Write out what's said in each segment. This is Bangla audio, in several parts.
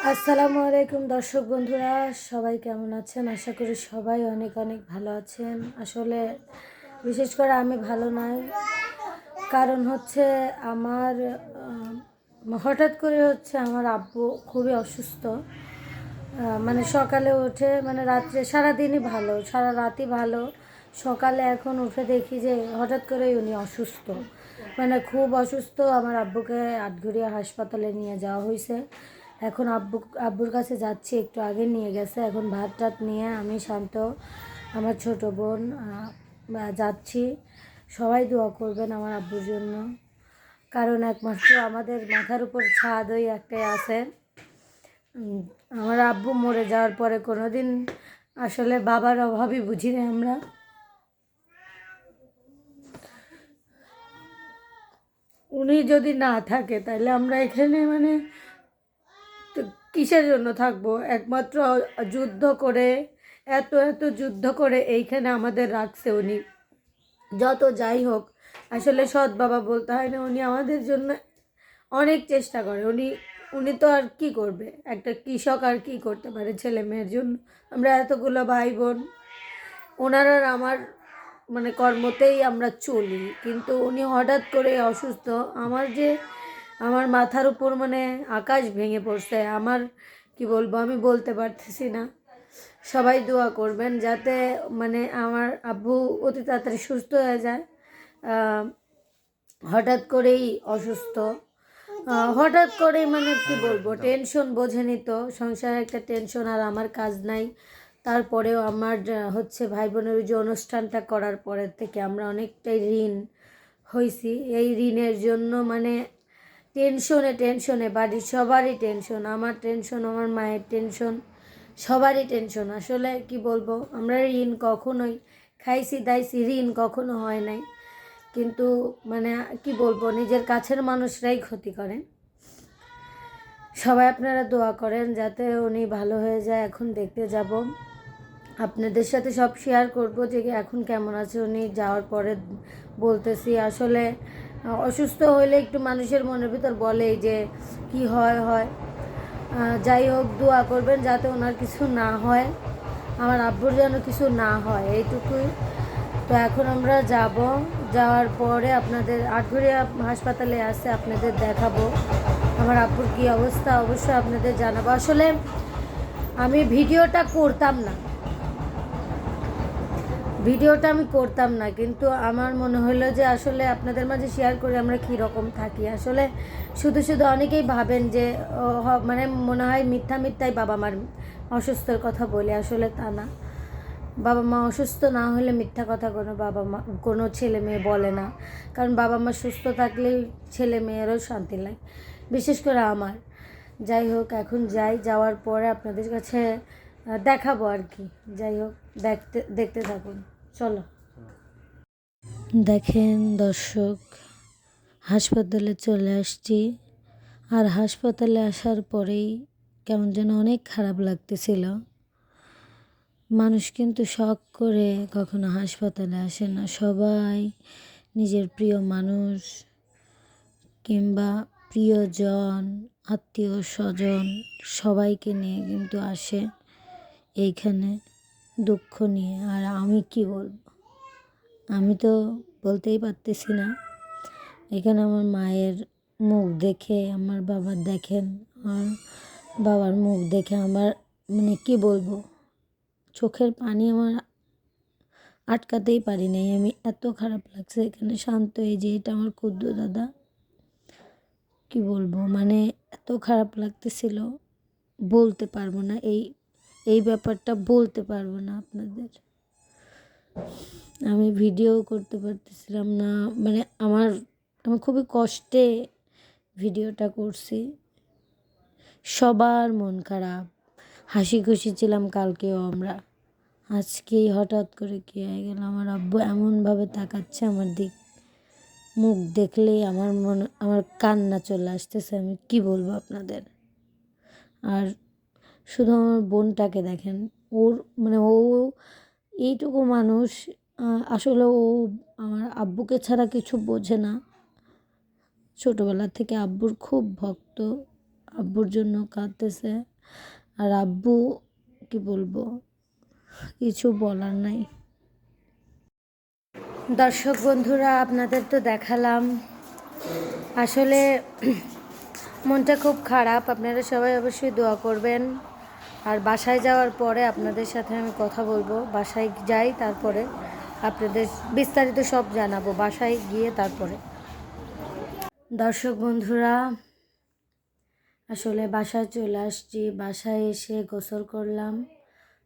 আসসালামু আলাইকুম দর্শক বন্ধুরা, সবাই কেমন আছেন? আশা করি সবাই অনেক অনেক ভালো আছেন। আসলে বিশেষ করে আমি ভালো নাই, কারণ হচ্ছে আমার হঠাৎ করে আমার আব্বু খুবই অসুস্থ। মানে সকালে উঠে মানে রাত্রে সারাদিনই ভালো, সারা রাতই ভালো, সকালে এখন উঠে দেখি যে হঠাৎ করেই উনি অসুস্থ, মানে খুব অসুস্থ। আমার আব্বুকে আটঘরিয়া হাসপাতালে নিয়ে যাওয়া হয়েছে। এখন আব্বুর কাছে যাচ্ছি, একটু আগে নিয়ে গেছে। এখন ভাত টাত নিয়ে আমি শান্ত, আমার ছোট বোন যাচ্ছি। সবাই দোয়া করবেন আমার আব্বুর জন্য, কারণ একমাত্র আমাদের মাথার উপর ছাদ ওই একটাই আছে। আমার আব্বু মরে যাওয়ার পরে কোনোদিন আসলে বাবার অভাবই বুঝি না আমরা। উনি যদি না থাকে তাহলে আমরা এখানে মানে তো কিসের জন্য থাকবো? একমাত্র যুদ্ধ করে, এত এত যুদ্ধ করে এইখানে আমাদের রাখছে উনি। যত যাই হোক, আসলে সৎ বাবা বলতে হয় না, উনি আমাদের জন্য অনেক চেষ্টা করে। উনি উনি তো আর কি করবে, একটা কৃষক আর কি করতে পারে ছেলে মেয়ের জন্য? আমরা এতগুলো ভাই বোন, ওনার আর আমার মানে কর্মতেই আমরা চলি, কিন্তু উনি হঠাৎ করে অসুস্থ। আমার মাথার উপর মানে আকাশ ভেঙে পড়ছে। আমার কি বলবো, আমি বলতে পারতেছি না। সবাই দোয়া করবেন যাতে মানে আমার আব্বু অতি তাড়াতাড়ি সুস্থ হয়ে যায়। হঠাৎ করেই অসুস্থ, হঠাৎ করেই মানে কি বলবো, টেনশন বোঝেনি তো, সংসারে একটা টেনশন, আর আমার কাজ নাই। তারপরেও আমার হচ্ছে ভাই বোনের ওই যে অনুষ্ঠানটা করার পরের থেকে আমরা অনেকটাই ঋণ হয়েছি। এই ঋণের জন্য মানে টেনশনে টেনশনে বাড়ির সবারই টেনশন, আমার টেনশন, আমার মায়ের টেনশন, সবারই টেনশন। আসলে কি বলবো, আমরা ঋণ কখনোই খাইছি দাইছি, ঋণ কখনো হয় নাই। কিন্তু মানে কি বলবো, নিজের কাছের মানুষরাই ক্ষতি করে। সবাই আপনারা দোয়া করেন যাতে উনি ভালো হয়ে যায়। এখন দেখতে যাব, আপনাদের সাথে সব শেয়ার করব যে এখন কেমন আছে উনি, যাওয়ার পরে বলতেছি। আসলে অসুস্থ হইলে একটু মানুষের মনের ভিতর বলে যে কি হয় হয়। যাই হোক, দোয়া করবেন যাতে ওনার কিছু না হয়, আমার আব্বুর যেন কিছু না হয়, এইটুকুই। তো এখন আমরা যাব, যাওয়ার পরে আপনাদের আটঘরিয়া হাসপাতালে আসে আপনাদের দেখাবো আমার আব্বুর কী অবস্থা, অবশ্যই আপনাদের জানাবো। আসলে আমি ভিডিওটা আমি করতাম না, কিন্তু আমার মনে হলো যে আসলে আপনাদের মাঝে শেয়ার করে আমরা কীরকম থাকি। আসলে শুধু শুধু অনেকেই ভাবেন যে মানে মনে হয় মিথ্যা মিথ্যাই বাবা মার অসুস্থর কথা বলে, আসলে তা না। বাবা মা অসুস্থ না হলে মিথ্যা কথা কোনো ছেলে মেয়ে বলে না, কারণ বাবা মা সুস্থ থাকলেই ছেলে মেয়েরও শান্তি লাগে, বিশেষ করে আমার। যাই হোক, এখন যাওয়ার পরে আপনাদের কাছে দেখাবো আর কি। যাই হোক, দেখতে থাকুন, চলো। দেখেন দর্শক, হাসপাতালে চলে আসছি। আর হাসপাতালে আসার পরেই কেমন যেন অনেক খারাপ লাগতেছিল। মানুষ কিন্তু শখ করে কখনো হাসপাতালে আসে না, সবাই নিজের প্রিয় মানুষ কিংবা প্রিয়জন, আত্মীয় স্বজন সবাইকে নিয়ে কিন্তু আসে এইখানে দুঃখ নিয়ে। আর আমি কি বলবো, আমি তো বলতেই পারতেছি না। এখানে আমার মায়ের মুখ দেখে, আমার বাবার দেখেন, আর বাবার মুখ দেখে আমার মানে কি বলবো, চোখের পানি আমার আটকাতেই পারি নাই। আমি এত খারাপ লাগছে। এখানে শান্ত, এই যে এটা আমার ক্ষুদ্র দাদা, কি বলবো মানে এত খারাপ লাগতেছিল, বলতে পারবো না। এই ব্যাপারটা বলতে পারবো না আপনাদের। আমি ভিডিও করতে পারতেছিলাম না, মানে আমি খুবই কষ্টে ভিডিওটা করছি। সবার মন খারাপ, হাসি খুশি ছিলাম কালকেও আমরা, আজকেই হঠাৎ করে কী হয়ে গেল। আমার আব্বু এমনভাবে তাকাচ্ছে আমার দিক, মুখ দেখলেই আমার কান্না চলে আসতেছে। আমি কি বলবো আপনাদের। আর শুধু আমার বোনটাকে দেখেন, ওর মানে ও এইটুকু মানুষ, আসলে ও আমার আব্বুকে ছাড়া কিছু বোঝে না। ছোটোবেলা থেকে আব্বুর খুব ভক্ত, আব্বুর জন্য কাঁদতেছে। আর আব্বু কি বলবো, কিছু বলার নাই। দর্শক বন্ধুরা, আপনাদের তো দেখালাম, আসলে মনটা খুব খারাপ। আপনারা সবাই অবশ্যই দোয়া করবেন। আর বাসায় যাওয়ার পরে আপনাদের সাথে আমি কথা বলবো, বাসায় যাই তারপরে আপনাদের বিস্তারিত সব জানাবো, বাসায় গিয়ে তারপরে। দর্শক বন্ধুরা, আসলে বাসায় চলে আসছি। বাসায় এসে গোসল করলাম,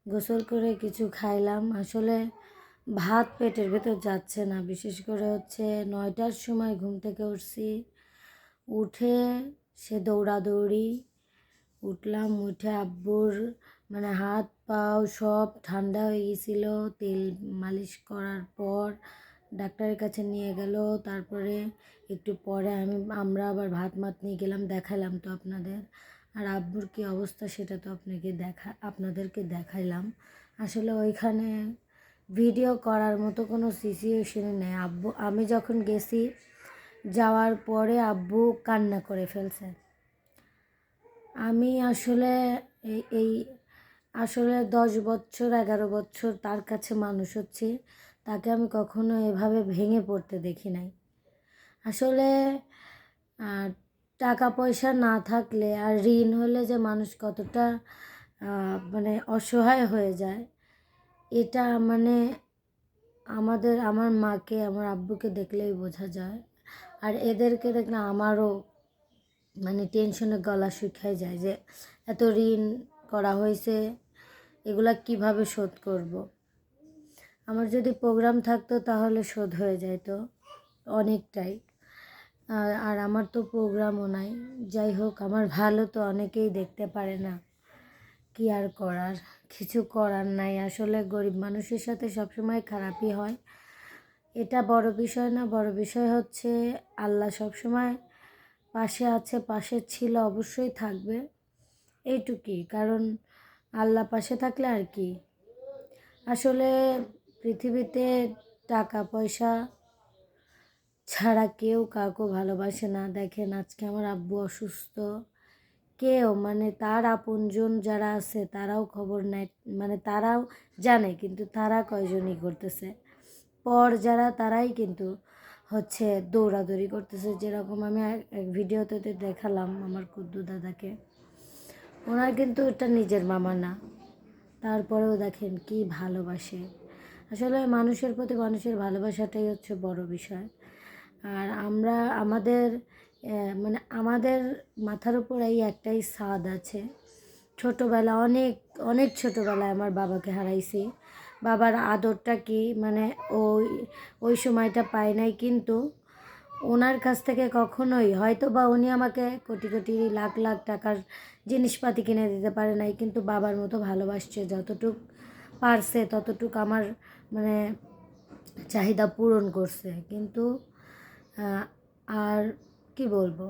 গোসল করে কিছু খাইলাম। আসলে ভাত পেটের ভেতর যাচ্ছে না, বিশেষ করে হচ্ছে 9টার সময় ঘুম থেকে উঠছি। উঠে সে দৌড়াদৌড়ি, উঠলাম, উঠে আব্বুর মানে হাত পাও সব ঠান্ডা হয়ে গেছিলো। তেল মালিশ করার পর ডাক্তারের কাছে নিয়ে গেল। তারপরে একটু পরে আমরা আবার ভাত নিয়ে গেলাম, দেখালাম তো আপনাদের। আর আব্বুর কী অবস্থা সেটা তো আপনাদেরকে দেখাইলাম। আসলে ওইখানে ভিডিও করার মতো কোনো সিচুয়েশনে নেই। আমি যখন গেছি, যাওয়ার পরে আব্বু কান্না করে ফেলছে। আমি আসলে এই আসলে 10 বছর 11 বছর তার কাছে মানুষ হচ্ছি, তাকে আমি কখনো এভাবে ভেঙে পড়তে দেখি নাই। আসলে টাকা পয়সা না থাকলে আর ঋণ হলে যে মানুষ কতটা মানে অসহায় হয়ে যায়, এটা মানে আমার মাকে, আমার আব্বুকে দেখলেই বোঝা যায়। আর এদেরকে দেখলে আমারও মানে টেনশনে গলা শুকিয়ে যায় যে এত ঋণ করা হয়েছে, এগুলা কিভাবে শোধ করব। আমার যদি প্রোগ্রাম থাকতো তাহলে শোধ হয়ে যেত অনেকটাই। আর আমার তো প্রোগ্রামও নাই। যাই হোক, আমার ভালো তো অনেকেই দেখতে পারে না, কি আর করার, কিছু করার নাই। আসলে গরিব মানুষের সাথে সবসময় খারাপই হয়, এটা বড় বিষয় না। বড় বিষয় হচ্ছে আল্লাহ সবসময় পাশে আছে, পাশে ছিল, অবশ্যই থাকবে, এইটুকুই। কারণ আল্লাহ পাশে থাকলে আর কি। আসলে পৃথিবীতে টাকা পয়সা ছাড়া কেউ কাউকে ভালোবাসে না। দেখেন, আজকে আমার আব্বু অসুস্থ, কেউ মানে তার আপনজন যারা আছে তারাও খবর নেয়, মানে তারাও জানে, কিন্তু তারা কয়জনই করতেছে। পর যারা তারাই কিন্তু হচ্ছে দৌড়াদৌড়ি করতেছে। যেরকম আমি এক ভিডিওতে দেখালাম আমার কুদ্দু দাদাকে, ওনার কিন্তু এটা নিজের মামা না, তারপরেও দেখেন কি ভালোবাসে। আসলে মানুষের প্রতি মানুষের ভালোবাসাটাই হচ্ছে বড় বিষয়। আর আমরা মানে আমাদের মাথার উপর এই একটাই ছাদ আছে। ছোটোবেলা অনেক অনেক ছোটোবেলায় আমার বাবাকে হারাইছি। বাবার আদরটা কি মানে ওই সময়টা পাই নাই, কিন্তু ওনার কাছ থেকে কখনোই, হয়তো বা উনি আমাকে কোটি কোটি লাখ লাখ টাকার জিনিসপাতি কিনে দিতে পারে নাই, কিন্তু বাবার মতো ভালোবাসছে, যতটুক পারছে ততটুক আমার মানে চাহিদা পূরণ করছে। কিন্তু আর কি বলবো,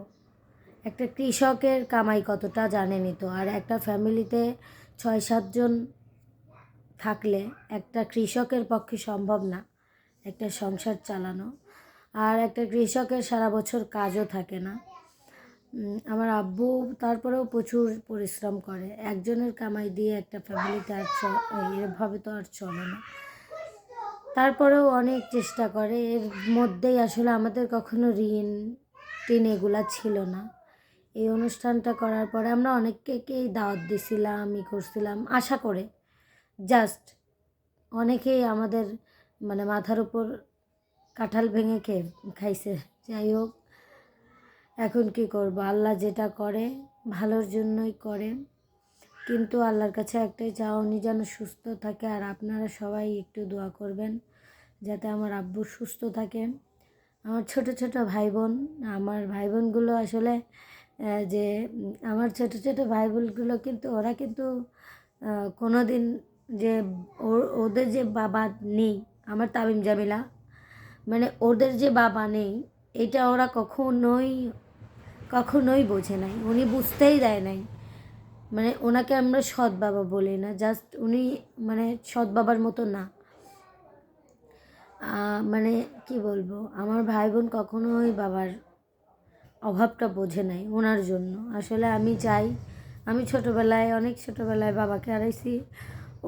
একটা কৃষকের কামাই কতটা জানেনি তো। আর একটা ফ্যামিলিতে 6-7 জন থাকলে একটা কৃষকের পক্ষে সম্ভব না একটা সংসার চালানো। আর একটা কৃষকের সারা বছর কাজও থাকে না। আমার আব্বু তারপরেও প্রচুর পরিশ্রম করে। একজনের কামাই দিয়ে একটা ফ্যামিলিতে আর এভাবে তো আর চলে না। তারপরেও অনেক চেষ্টা করে। এর মধ্যেই আসলে আমাদের কখনো ঋণ টিন এগুলা ছিল না। এই অনুষ্ঠানটা করার পরে আমরা অনেককেই দাওয়াত দিছিলাম, করছিলাম আশা করে, জাস্ট অনেকেই আমাদের মানে মাথার উপর কাঁঠাল ভেঙে খাইছে। যাই হোক, এখন কি করব, আল্লাহ যেটা করে ভালোর জন্যই করে। কিন্তু আল্লাহর কাছে একটাই চাওয়া, উনি যেন সুস্থ থাকে। আর আপনারা সবাই একটু দোয়া করবেন যাতে আমার আব্বু সুস্থ থাকে। আমার ছোট ছোট ভাই বোন, আমার ভাই বোনগুলো আসলে যে আমার ছোট ছোট ভাই বোনগুলো কিন্তু ওরা কিন্তু কোনো দিন যে ওদের যে বাবা নেই, আমার তামিম জামিলা, মানে ওদের যে বাবা নেই এটা ওরা কখনোই বোঝে নাই, উনি বুঝতেই দেয় নাই। মানে ওনাকে আমরা সৎ বাবা বলি না, জাস্ট উনি মানে সৎ বাবার মতো না। মানে কি বলবো, আমার ভাই বোন কখনোই বাবার অভাবটা বোঝে নাই ওনার জন্য। আসলে আমি চাই, আমি ছোটোবেলায়, অনেক ছোটোবেলায় বাবাকে হারাইছি,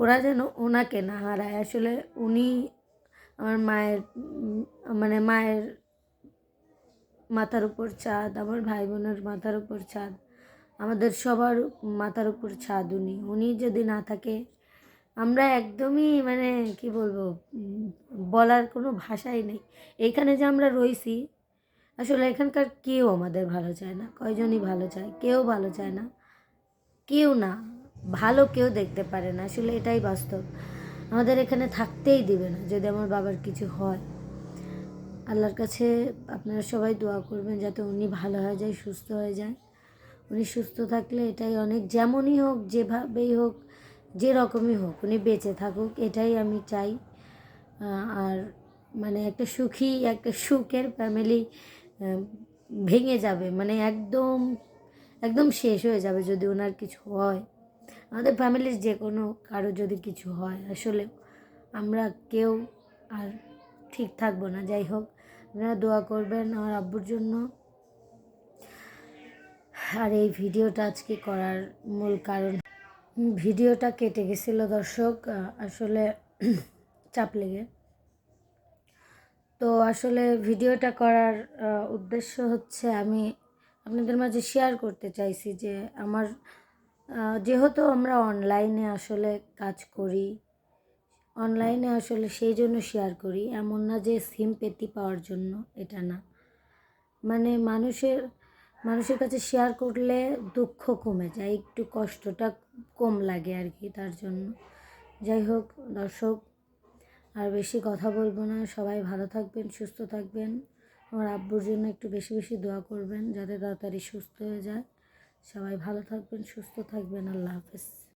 ওরা যেন ওনাকে না হারায়। আসলে উনি আমার মায়ের মানে মায়ের মাথার উপর ছাদ, আমার ভাই বোনের মাথার উপর ছাদ, আমাদের সবার মাথার উপর ছাদ। উনি যদি না থাকে আমরা একদমই মানে কি বলবো, বলার কোনো ভাষাই নেই। এইখানে যে আমরা রইছি, আসলে এখানকার কেউ আমাদের ভালো চায় না। কয়জনই ভালো চায়, কেউ ভালো চায় না, কেউ না, ভালো কেউ দেখতে পারে না। আসলে এটাই বাস্তব। আমাদের এখানে থাকতেই দিবে না যদি আমার বাবার কিছু হয়। আল্লাহর কাছে আপনারা সবাই দোয়া করবেন যাতে উনি ভালো হয়ে যায়, সুস্থ হয়ে যায়। উনি সুস্থ থাকলে এটাই অনেক, যেমনই হোক, যেভাবেই হোক, যে রকমই হোক, উনি বেঁচে থাকুক, এটাই আমি চাই। আর মানে একটা সুখের ফ্যামিলি ভেঙে যাবে, মানে একদম একদম শেষ হয়ে যাবে যদি ওনার কিছু হয়। আমাদের ফ্যামিলির যে কোনো কারো যদি কিছু হয়, আসলে আমরা কেউ আর ঠিক থাকবো না। যাই হোক, আপনারা দোয়া করবেন আমার আব্বুর জন্য। আর এই ভিডিওটা আজকে করার মূল কারণ, ভিডিওটা কেটে গেছিলো দর্শক, আসলে চাপ লেগে। তো আসলে ভিডিওটা করার উদ্দেশ্য হচ্ছে আমি আপনাদের মাঝে শেয়ার করতে চাইছি যে আমার যেহেতু আমরা অনলাইনে আসলে কাজ করি, অনলাইনে আসলে সেই জন্য শেয়ার করি, এমন না যে সিম্প্যাথি পাওয়ার জন্য, এটা না। মানে মানুষের কাছে শেয়ার করলে দুঃখ কমে যায়, একটু কষ্টটা কম লাগে আর কি, তার জন্য। যাই হোক দর্শক, আর বেশি কথা বলবো না। সবাই ভালো থাকবেন, সুস্থ থাকবেন। আমার আব্বুর জন্য একটু বেশি বেশি দোয়া করবেন যাতে তাড়াতাড়ি সুস্থ হয়ে যায়। সবাই ভালো থাকবেন, সুস্থ থাকবেন। আল্লাহ হাফেজ।